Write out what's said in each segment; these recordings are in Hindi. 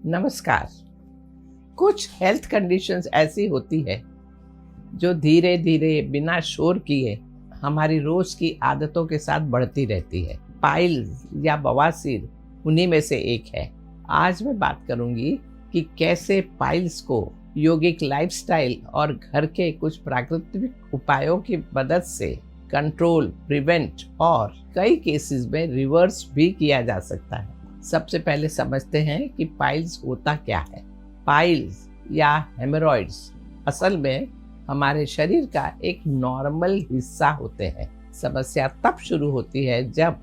नमस्कार। कुछ हेल्थ कंडीशंस ऐसी होती है जो धीरे धीरे बिना शोर किए हमारी रोज की आदतों के साथ बढ़ती रहती है। पाइल्स या बवासीर उन्हीं में से एक है। आज मैं बात करूंगी कि कैसे पाइल्स को योगिक लाइफस्टाइल और घर के कुछ प्राकृतिक उपायों की मदद से कंट्रोल, प्रिवेंट और कई केसेस में रिवर्स भी किया जा सकता है। सबसे पहले समझते हैं कि पाइल्स होता क्या है। पाइल्स या हेमरॉइड्स असल में हमारे शरीर का एक नॉर्मल हिस्सा होते हैं। समस्या तब शुरू होती है जब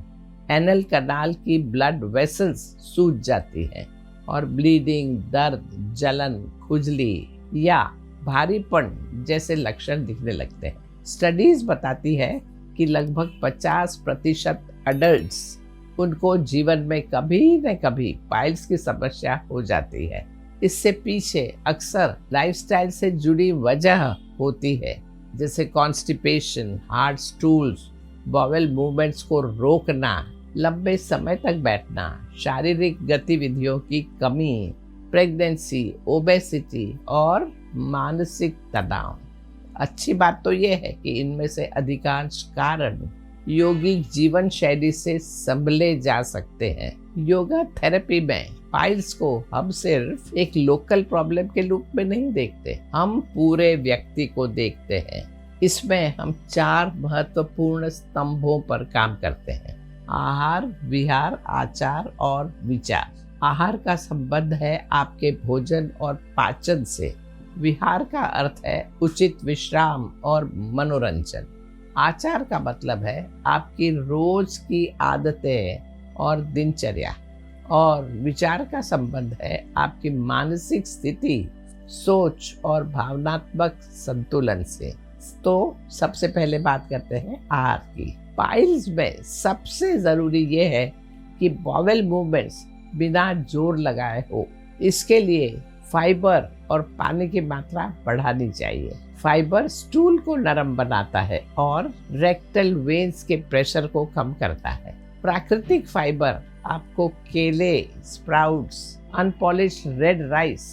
एनल कनाल की ब्लड वेसल्स सूज जाती हैं और ब्लीडिंग, दर्द, जलन, खुजली या भारीपन जैसे लक्षण दिखने लगते हैं। स्टडीज बताती है कि लगभग 50% अडल्ट्स उनको जीवन में कभी न कभी पाइल्स की समस्या हो जाती है। इससे पीछे अक्सर लाइफस्टाइल से जुड़ी वजह होती है, जैसे constipation, hard stools, bowel movements को रोकना, लंबे समय तक बैठना, शारीरिक गतिविधियों की कमी, प्रेगनेंसी, ओबेसिटी और मानसिक तनाव। अच्छी बात तो यह है कि इनमें से अधिकांश कारण योगिक जीवन शैली से संभले जा सकते हैं। योगा थेरेपी में पाइल्स को हम सिर्फ एक लोकल प्रॉब्लम के रूप में नहीं देखते, हम पूरे व्यक्ति को देखते हैं। इसमें हम 4 महत्वपूर्ण स्तंभों पर काम करते हैं: आहार, विहार, आचार और विचार। आहार का संबंध है आपके भोजन और पाचन से। विहार का अर्थ है उचित विश्राम और मनोरंजन। आचार का मतलब है आपकी रोज की आदतें और दिनचर्या। और विचार का संबंध है आपकी मानसिक स्थिति, सोच और भावनात्मक संतुलन से। तो सबसे पहले बात करते हैं आहार की। पाइल्स में सबसे जरूरी ये है कि बॉवेल मूवमेंट्स बिना जोर लगाए हो। इसके लिए फाइबर और पानी की मात्रा बढ़ानी चाहिए। फाइबर स्टूल को नरम बनाता है और रेक्टल वेन्स के प्रेशर को कम करता है। प्राकृतिक फाइबर आपको केले, स्प्राउट्स, अनपॉलिश्ड रेड राइस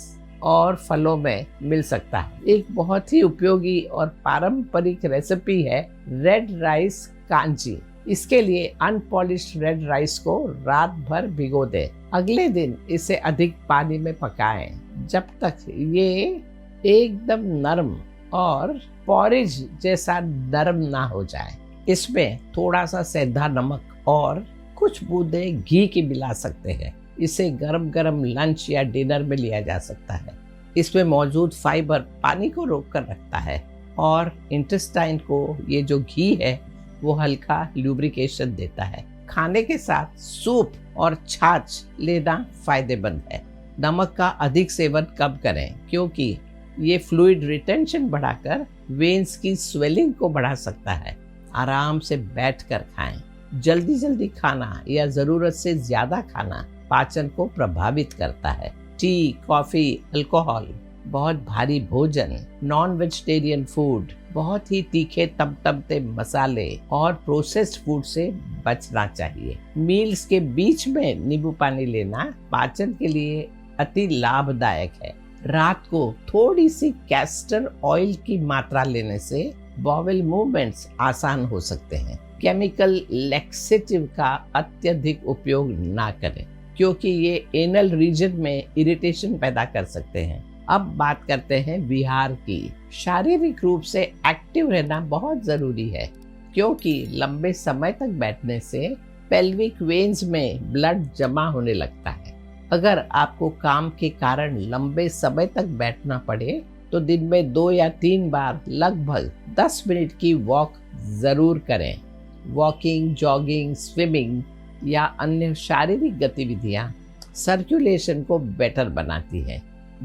और फलों में मिल सकता है। एक बहुत ही उपयोगी और पारंपरिक रेसिपी है रेड राइस कांजी। इसके लिए अनपॉलिश्ड रेड राइस को रात भर भिगो दें। अगले दिन इसे अधिक पानी में पकाएं जब तक ये एकदम नरम और पॉरेज जैसा नरम ना हो जाए। इसमें थोड़ा सा सेंधा नमक और कुछ बूंदे घी की मिला सकते हैं। इसे गरम गरम लंच या डिनर में लिया जा सकता है। इसमें मौजूद फाइबर पानी को रोक कर रखता है और इंटेस्टाइन को ये जो घी है वो हल्का ल्यूब्रिकेशन देता है। खाने के साथ सूप और छाछ लेना फायदेमंद है। नमक का अधिक सेवन कम करें क्योंकि ये फ्लूइड रिटेंशन बढ़ाकर वेन्स की स्वेलिंग को बढ़ा सकता है। आराम से बैठकर खाएं। जल्दी खाना या जरूरत से ज्यादा खाना पाचन को प्रभावित करता है। टी, कॉफी, अल्कोहल, बहुत भारी भोजन, नॉन वेजिटेरियन फूड, बहुत ही तीखे तमतमते मसाले और प्रोसेस्ड फूड से बचना चाहिए। मील्स के बीच में नींबू पानी लेना पाचन के लिए अति लाभदायक है। रात को थोड़ी सी कैस्टर ऑयल की मात्रा लेने से बॉवेल मूवमेंट्स आसान हो सकते हैं। केमिकल लैक्सेटिव का अत्यधिक उपयोग ना करें क्योंकि ये एनल रीजन में इरिटेशन पैदा कर सकते हैं। अब बात करते हैं विहार की। शारीरिक रूप से एक्टिव रहना बहुत जरूरी है क्योंकि लंबे समय तक बैठने से पेल्विक वेन्स में ब्लड जमा होने लगता है। अगर आपको काम के कारण लंबे समय तक बैठना पड़े तो दिन में 2 या 3 बार लगभग 10 मिनट की वॉक जरूर करें। वॉकिंग, जॉगिंग, स्विमिंग या अन्य शारीरिक गतिविधियां सर्कुलेशन को बेटर बनाती हैं।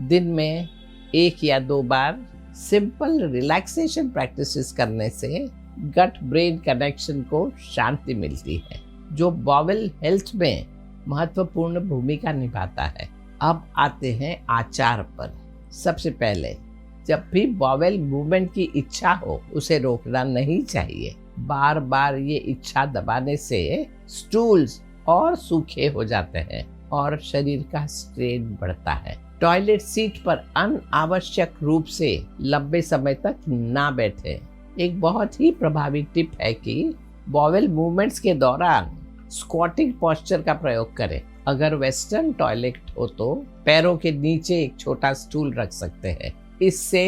दिन में 1 या 2 बार सिंपल रिलैक्सेशन प्रैक्टिसेस करने से गट ब्रेन कनेक्शन को शांति मिलती है, जो बॉवेल हेल्थ में महत्वपूर्ण भूमिका निभाता है। अब आते हैं आचार पर। सबसे पहले जब भी बॉवेल मूवमेंट की इच्छा हो उसे रोकना नहीं चाहिए। बार बार ये इच्छा दबाने से स्टूल्स और सूखे हो जाते हैं और शरीर का स्ट्रेन बढ़ता है। टॉयलेट सीट पर अनावश्यक रूप से लंबे समय तक ना बैठे। एक बहुत ही प्रभावी टिप है कि बॉवेल मूवमेंट्स के दौरान स्क्वाटिंग पोस्चर का प्रयोग करें। अगर वेस्टर्न टॉयलेट हो तो पैरों के नीचे एक छोटा स्टूल रख सकते हैं। इससे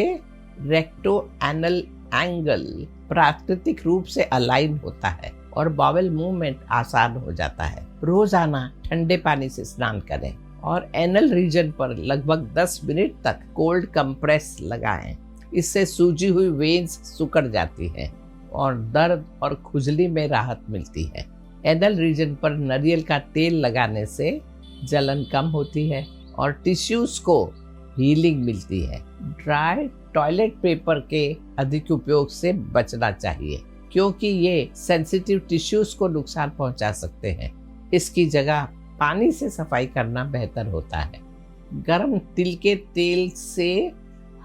रेक्टो एनल एंगल प्राकृतिक रूप से अलाइन होता है और बॉवेल मूवमेंट आसान हो जाता है। रोजाना ठंडे पानी से स्नान करें और एनल रीजन पर लगभग 10 मिनट तक कोल्ड कंप्रेस लगाएं। इससे सूजी हुई वेन्स सिकुड़ जाती है और दर्द और खुजली में राहत मिलती है। एनल रीजन पर नारियल का तेल लगाने से जलन कम होती है और टिश्यूज को हीलिंग मिलती है। ड्राई टॉयलेट पेपर के अधिक उपयोग से बचना चाहिए क्योंकि ये सेंसिटिव टिश्यूज को नुकसान पहुंचा सकते हैं। इसकी जगह पानी से सफाई करना बेहतर होता है। गर्म तिल के तेल से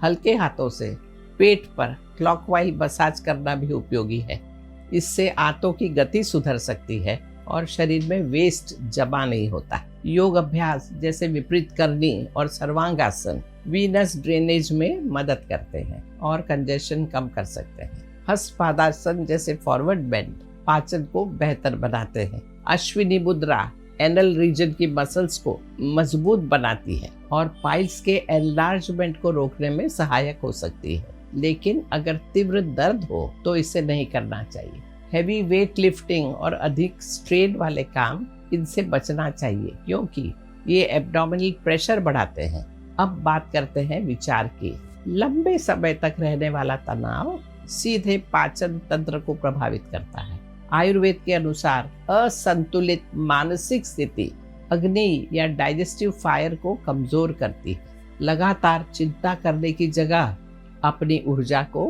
हल्के हाथों से पेट पर क्लॉकवाइज मसाज करना भी उपयोगी है। इससे आंतों की गति सुधर सकती है और शरीर में वेस्ट जमा नहीं होता। योग अभ्यास जैसे विपरीत करनी और सर्वांगासन वीनस ड्रेनेज में मदद करते हैं और कंजेशन कम कर सकते हैं। हस्तपादासन जैसे फॉरवर्ड बेंड पाचन को बेहतर बनाते हैं। अश्विनी मुद्रा एनल रीजन की मसल्स को मजबूत बनाती है और पाइल्स के एनलार्जमेंट को रोकने में सहायक हो सकती है। लेकिन अगर तीव्र दर्द हो तो इसे नहीं करना चाहिए। हैवी वेट लिफ्टिंग और अधिक स्ट्रेन वाले काम, इनसे बचना चाहिए क्योंकि ये एब्डोमिनल प्रेशर बढ़ाते हैं। अब बात करते हैं विचार की। लंबे समय तक रहने वाला तनाव सीधे पाचन तंत्र को प्रभावित करता है। आयुर्वेद के अनुसार असंतुलित मानसिक स्थिति अग्नि या डाइजेस्टिव फायर को कमजोर करती है। लगातार चिंता करने की जगह अपनी ऊर्जा को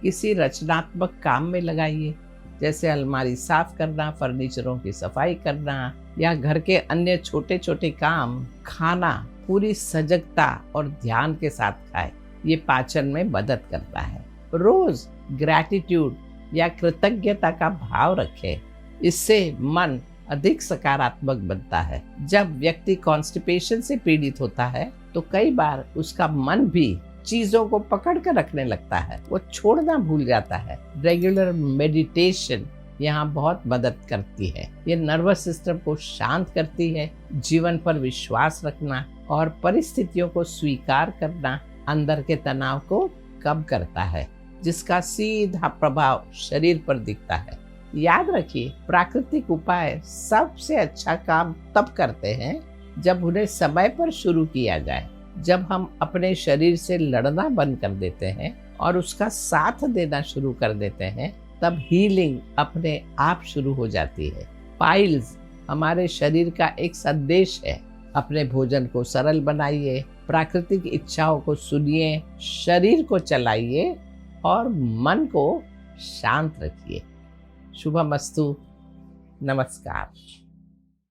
किसी रचनात्मक काम में लगाइए, जैसे अलमारी साफ करना, फर्नीचरों की सफाई करना या घर के अन्य छोटे छोटे काम। खाना पूरी सजगता और ध्यान के साथ खाएं, ये पाचन में मदद करता है। रोज ग्रैटिट्यूड या कृतज्ञता का भाव रखें, इससे मन अधिक सकारात्मक बनता है। जब व्यक्ति कॉन्स्टिपेशन से पीड़ित होता है तो कई बार उसका मन भी चीजों को पकड़ कर रखने लगता है, वो छोड़ना भूल जाता है। रेगुलर मेडिटेशन यहाँ बहुत मदद करती है। ये नर्वस सिस्टम को शांत करती है। जीवन पर विश्वास रखना और परिस्थितियों को स्वीकार करना अंदर के तनाव को कम करता है, जिसका सीधा प्रभाव शरीर पर दिखता है। याद रखिए, प्राकृतिक उपाय सबसे अच्छा काम तब करते हैं जब उन्हें समय पर शुरू किया जाए। जब हम अपने शरीर से लड़ना बंद कर देते हैं और उसका साथ देना शुरू कर देते हैं, तब हीलिंग अपने आप शुरू हो जाती है। पाइल्स हमारे शरीर का एक संदेश है। अपने भोजन को सरल बनाइए, प्राकृतिक इच्छाओं को सुनिए, शरीर को चलाइए और मन को शांत रखिए। शुभमस्तु। नमस्कार।